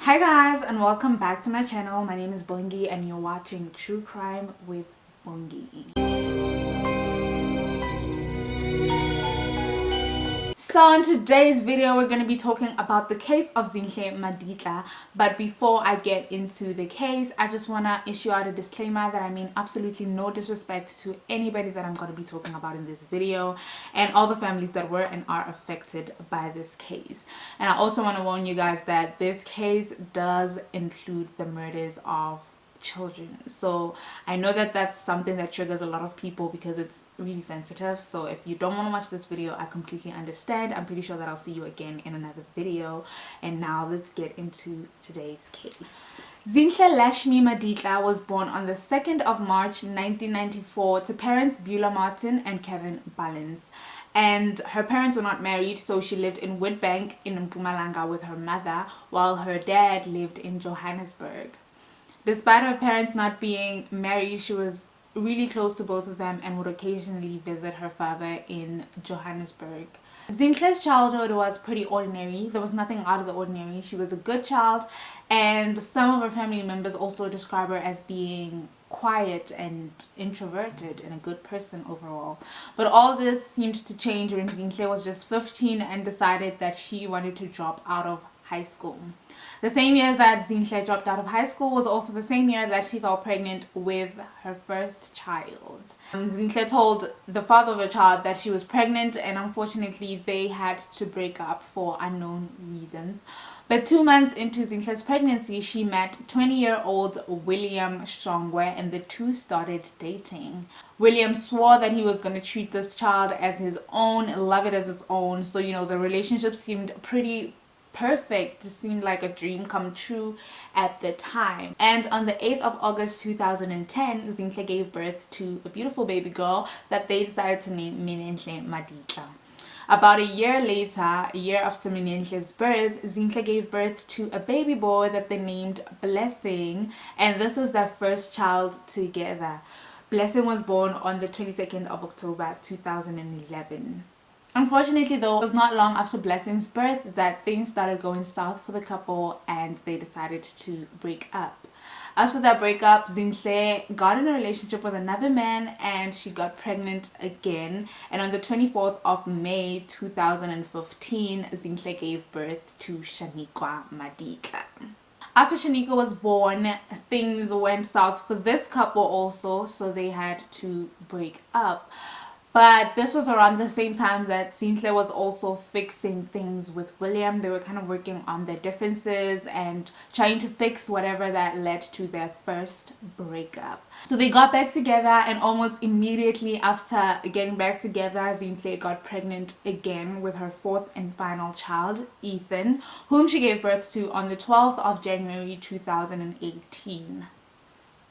Hi guys, and welcome back to my channel. My name is Bongi and you're watching True Crime with Bongi. So in today's video we're going to be talking about the case of Zinhle Maditla, but before I get into the case I just want to issue out a disclaimer that I mean absolutely no disrespect to anybody that I'm going to be talking about in this video and all the families that were and are affected by this case. And I also want to warn you guys that this case does include the murders of children, so I know that that's something that triggers a lot of people because it's really sensitive. So if you don't want to watch this video, I completely understand. I'm pretty sure that I'll see you again in another video. And now let's get into today's case. Zinhle Maditla was born on the 2nd of March 1994 to parents Beulah Martin and Kevin Ballins. And her parents were not married, so she lived in Witbank in Mpumalanga with her mother, while her dad lived in Johannesburg. Despite her parents not being married, she was really close to both of them and would occasionally visit her father in Johannesburg. Zinhle's childhood was pretty ordinary. There was nothing out of the ordinary. She was a good child, and some of her family members also describe her as being quiet and introverted and a good person overall. But all this seemed to change when Zinhle was just 15 and decided that she wanted to drop out of high school. The same year that Zinhle dropped out of high school was also the same year that she fell pregnant with her first child. Zinhle told the father of the child that she was pregnant, and unfortunately they had to break up for unknown reasons. But 2 months into Zinhle's pregnancy, she met 20-year-old William Shongwe and the two started dating. William swore that he was going to treat this child as his own, love it as his own. So, the relationship seemed pretty perfect. This seemed like a dream come true at the time. And on the 8th of August 2010, Zinhle gave birth to a beautiful baby girl that they decided to name Zinhle Maditla. About a year later, a year after Minenhle's birth, Zinhle gave birth to a baby boy that they named Blessing, and this was their first child together. Blessing was born on the 22nd of October 2011. Unfortunately though, it was not long after Blessing's birth that things started going south for the couple and they decided to break up. After that breakup, Zinhle got in a relationship with another man and she got pregnant again. And on the 24th of May 2015, Zinhle gave birth to Shaniqua Maditla. After Shaniqua was born, things went south for this couple also, so they had to break up. But this was around the same time that Zinhle was also fixing things with William. They were kind of working on their differences and trying to fix whatever that led to their first breakup. So they got back together, and almost immediately after getting back together, Zinhle got pregnant again with her fourth and final child, Ethan, whom she gave birth to on the 12th of January 2018.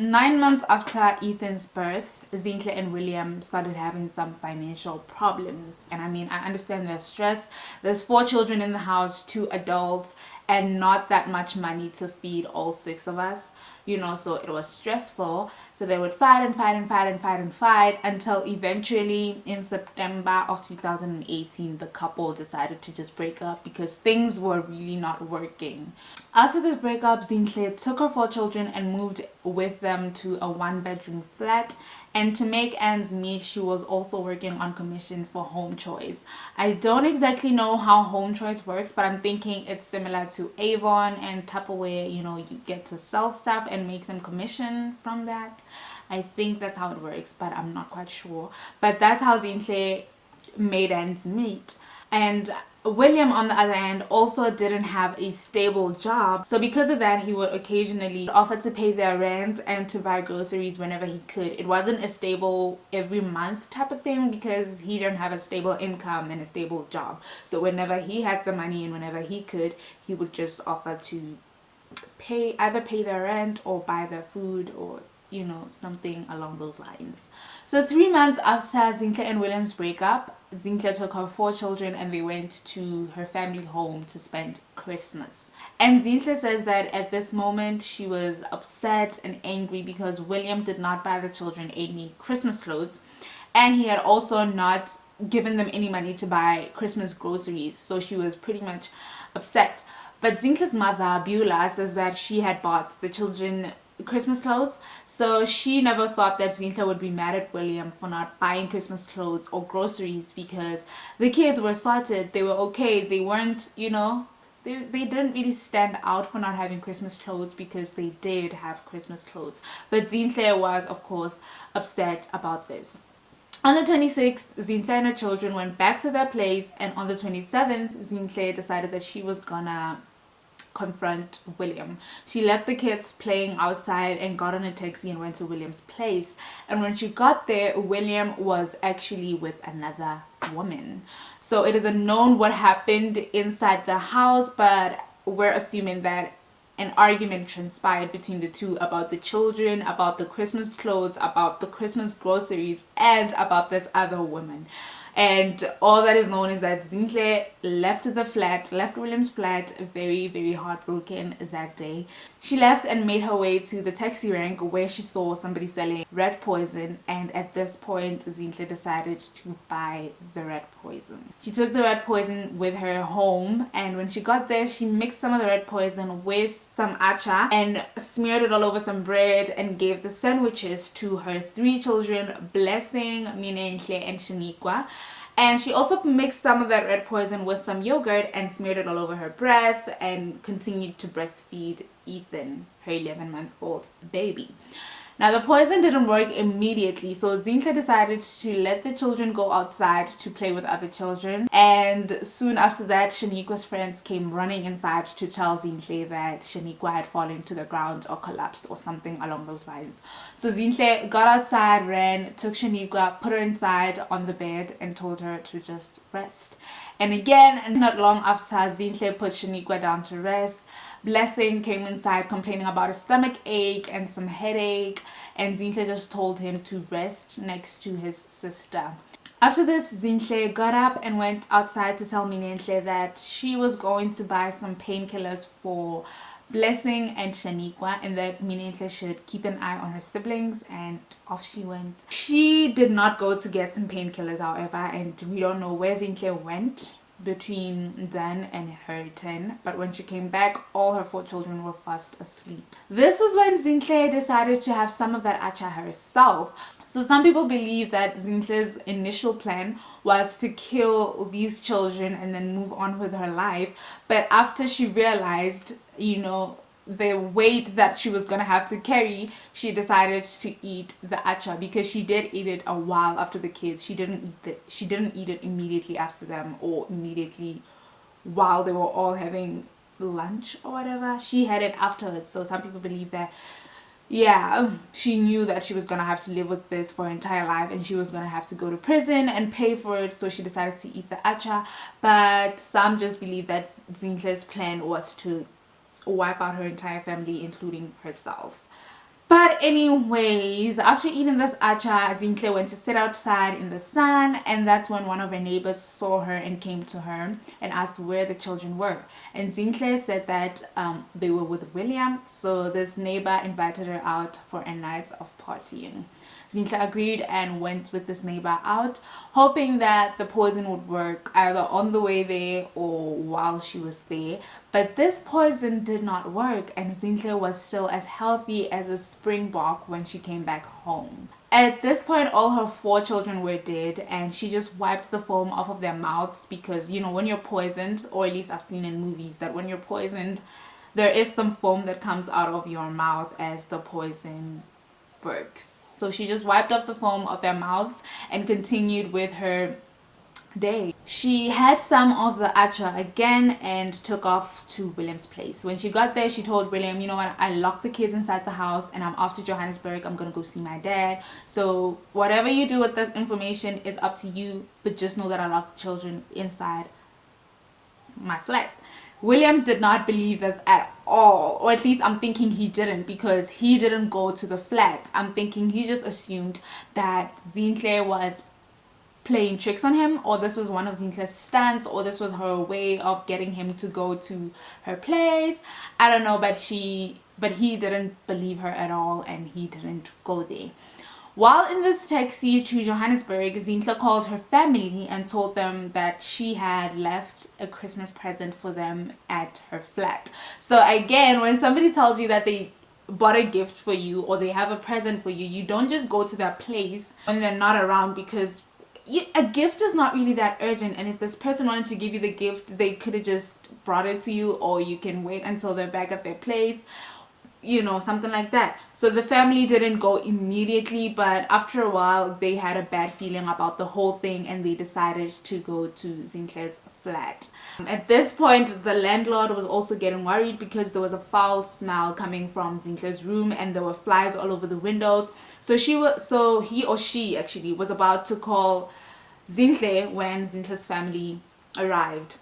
9 months after Ethan's birth, Zinhle and William started having some financial problems. And I mean, I understand their stress. There's 4 children in the house, 2 adults, and not that much money to feed all 6 of us. So it was stressful. So they would fight and fight and fight and fight and fight until eventually in September of 2018, the couple decided to just break up because things were really not working. After this breakup, Zinhle took her 4 children and moved with them to a 1-bedroom flat. And to make ends meet, she was also working on commission for Home Choice. I don't exactly know how Home Choice works, but I'm thinking it's similar to Avon and Tupperware. You get to sell stuff and make some commission from that. I think that's how it works, but I'm not quite sure. But that's how Zinhle made ends meet. And William, on the other hand, also didn't have a stable job. So because of that, he would occasionally offer to pay their rent and to buy groceries whenever he could. It wasn't a stable every month type of thing because he didn't have a stable income and a stable job. So whenever he had the money and whenever he could, he would just offer to either pay their rent or buy their food or something along those lines. So 3 months after Zinhle and William's breakup, Zinhle took her 4 children and they went to her family home to spend Christmas. And Zinhle says that at this moment she was upset and angry because William did not buy the children any Christmas clothes, and he had also not given them any money to buy Christmas groceries. So she was pretty much upset. But Zinhle's mother, Beulah, says that she had bought the children Christmas clothes, so she never thought that Zinhle would be mad at William for not buying Christmas clothes or groceries, because the kids were sorted, they were okay, they weren't, they didn't really stand out for not having Christmas clothes because they did have Christmas clothes. But Zinhle was, of course, upset about this. On the 26th, Zinhle and her children went back to their place, and on the 27th, Zinhle decided that she was gonna confront William. She left the kids playing outside and got on a taxi and went to William's place. And when she got there, William was actually with another woman. So it is unknown what happened inside the house, but we're assuming that an argument transpired between the two about the children, about the Christmas clothes, about the Christmas groceries, and about this other woman. And all that is known is that Zinhle left William's flat, very, very heartbroken that day. She left and made her way to the taxi rank where she saw somebody selling rat poison, and at this point Zinhle decided to buy the rat poison. She took the rat poison with her home, and when she got there, she mixed some of the rat poison with some acha and smeared it all over some bread and gave the sandwiches to her 3 children, Blessing, Minenhle, and Shaniqua. And she also mixed some of that red poison with some yogurt and smeared it all over her breast and continued to breastfeed Ethan, her 11-month-old baby. Now, the poison didn't work immediately, so Zinhle decided to let the children go outside to play with other children. And soon after that, Shaniqua's friends came running inside to tell Zinhle that Shaniqua had fallen to the ground or collapsed or something along those lines. So Zinhle got outside, ran, took Shaniqua, put her inside on the bed and told her to just rest. And again, not long after Zinhle put Shaniqua down to rest, Blessing came inside complaining about a stomach ache and some headache, and Zinhle just told him to rest next to his sister. After this, Zinhle got up and went outside to tell Minenhle that she was going to buy some painkillers for Blessing and Shaniqua, and that Minenhle should keep an eye on her siblings, and off she went. She did not go to get some painkillers, however, and we don't know where Zinhle went between then and her return, but when she came back, all her 4 children were fast asleep. This was when Zinhle decided to have some of that acha herself. So some people believe that Zinhle's initial plan was to kill these children and then move on with her life, but after she realized, the weight that she was gonna have to carry, she decided to eat the acha, because she did eat it a while after the kids. She didn't eat it immediately after them or immediately while they were all having lunch or whatever. She had it afterwards. So some people believe that, yeah, she knew that she was gonna have to live with this for her entire life and she was gonna have to go to prison and pay for it, so she decided to eat the acha. But some just believe that Zinhle's plan was to wipe out her entire family, including herself. But anyways, after eating this acha, Zinhle went to sit outside in the sun, and that's when one of her neighbors saw her and came to her and asked where the children were. And Zinhle said that they were with William, so this neighbor invited her out for a night of partying. Zinhle agreed and went with this neighbor out, hoping that the poison would work either on the way there or while she was there. But this poison did not work, and Zinhle was still as healthy as a springbok when she came back home. At this point, all her 4 children were dead, and she just wiped the foam off of their mouths, because when you're poisoned, or at least I've seen in movies that when you're poisoned, there is some foam that comes out of your mouth as the poison works. So she just wiped off the foam of their mouths and continued with her day. She had some of the acha again and took off to William's place. When she got there, she told William, you know what, I locked the kids inside the house and I'm off to Johannesburg. I'm gonna go see my dad. So whatever you do with this information is up to you, but just know that I locked the children inside my flat. William did not believe this at all, or at least I'm thinking he didn't, because he didn't go to the flat. I'm thinking he just assumed that Zinhle was playing tricks on him, or this was one of Zinhle's stunts, or this was her way of getting him to go to her place. I don't know, but he didn't believe her at all, and he didn't go there. While in this taxi to Johannesburg, Zinhle called her family and told them that she had left a Christmas present for them at her flat. So again, when somebody tells you that they bought a gift for you or they have a present for you, you don't just go to their place when they're not around, because a gift is not really that urgent, and if this person wanted to give you the gift, they could have just brought it to you, or you can wait until they're back at their place, you know, something like that. So the family didn't go immediately, but after a while they had a bad feeling about the whole thing and they decided to go to Zinhle's flat. At this point, the landlord was also getting worried because there was a foul smell coming from Zinhle's room and there were flies all over the windows. So he or she actually was about to call Zinhle when Zinhle's family arrived.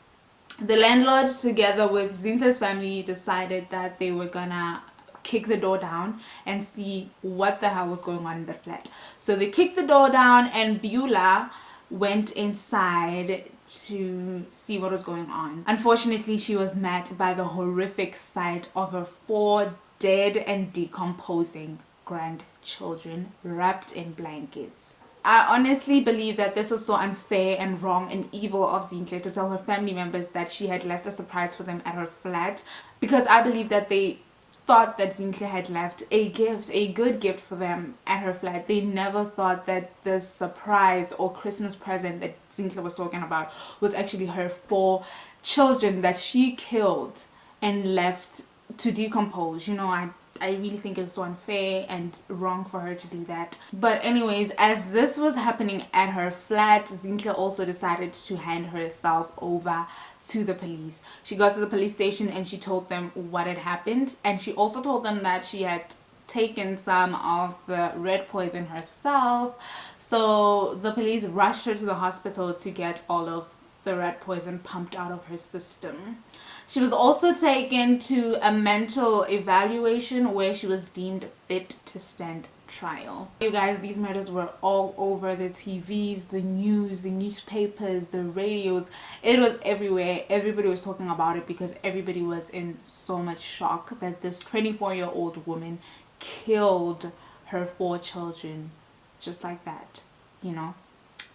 The landlord, together with Zinhle's family, decided that they were gonna kick the door down and see what the hell was going on in the flat. So they kicked the door down and Beulah went inside to see what was going on. Unfortunately, she was met by the horrific sight of her 4 dead and decomposing grandchildren wrapped in blankets. I honestly believe that this was so unfair and wrong and evil of Zinhle to tell her family members that she had left a surprise for them at her flat, because I believe that they thought that Zinhle had left a gift, a good gift for them at her flat. They never thought that this surprise or Christmas present that Zinhle was talking about was actually her 4 children that she killed and left to decompose. You know, I really think it's so unfair and wrong for her to do that. But anyways, as this was happening at her flat, Zinhle also decided to hand herself over to the police. She got to the police station and she told them what had happened, and she also told them that she had taken some of the red poison herself. So the police rushed her to the hospital to get all of the red poison pumped out of her system. She was also taken to a mental evaluation where she was deemed fit to stand trial. You guys, these murders were all over the TVs, the news, the newspapers, the radios. It was everywhere. Everybody was talking about it because everybody was in so much shock that this 24-year-old woman killed her 4 children just like that, you know.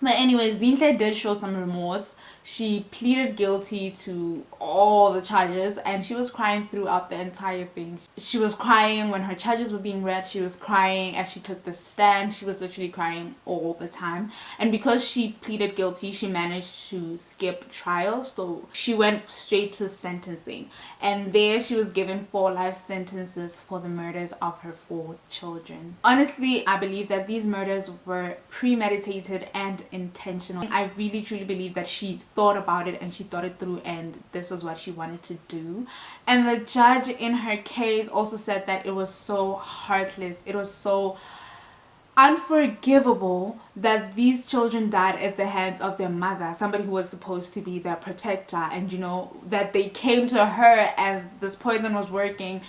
But anyway, Zinhle did show some remorse. She pleaded guilty to all the charges and she was crying throughout the entire thing. She was crying when her charges were being read. She was crying as she took the stand. She was literally crying all the time. And because she pleaded guilty, she managed to skip trial. So she went straight to sentencing. And there she was given 4 life sentences for the murders of her 4 children. Honestly, I believe that these murders were premeditated and intentional. I really truly believe that she thought about it and she thought it through, and this was what she wanted to do. And the judge in her case also said that it was so heartless, it was so unforgivable that these children died at the hands of their mother, somebody who was supposed to be their protector, and you know, that they came to her as this poison was working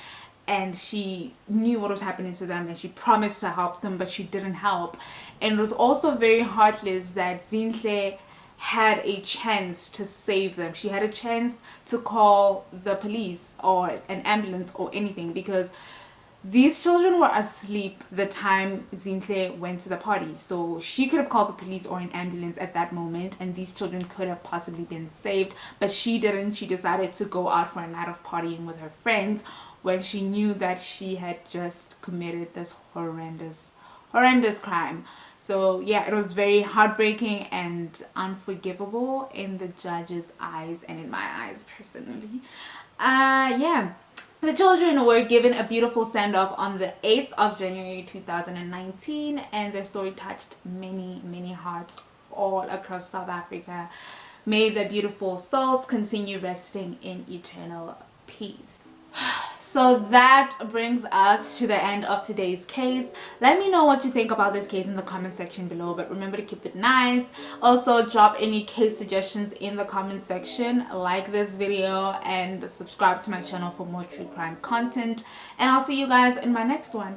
and she knew what was happening to them and she promised to help them, but she didn't help. And it was also very heartless that Zinhle had a chance to save them. She had a chance to call the police or an ambulance or anything, because these children were asleep the time Zinhle went to the party. So she could have called the police or an ambulance at that moment and these children could have possibly been saved. But she didn't. She decided to go out for a night of partying with her friends when she knew that she had just committed this horrendous crime. So yeah, it was very heartbreaking and unforgivable in the judge's eyes and in my eyes personally. Yeah. The children were given a beautiful send-off on the 8th of January 2019, and their story touched many hearts all across South Africa. May the beautiful souls continue resting in eternal peace. So that brings us to the end of today's case. Let me know what you think about this case in the comment section below, but remember to keep it nice. Also, drop any case suggestions in the comment section, like this video, and subscribe to my channel for more true crime content. And I'll see you guys in my next one.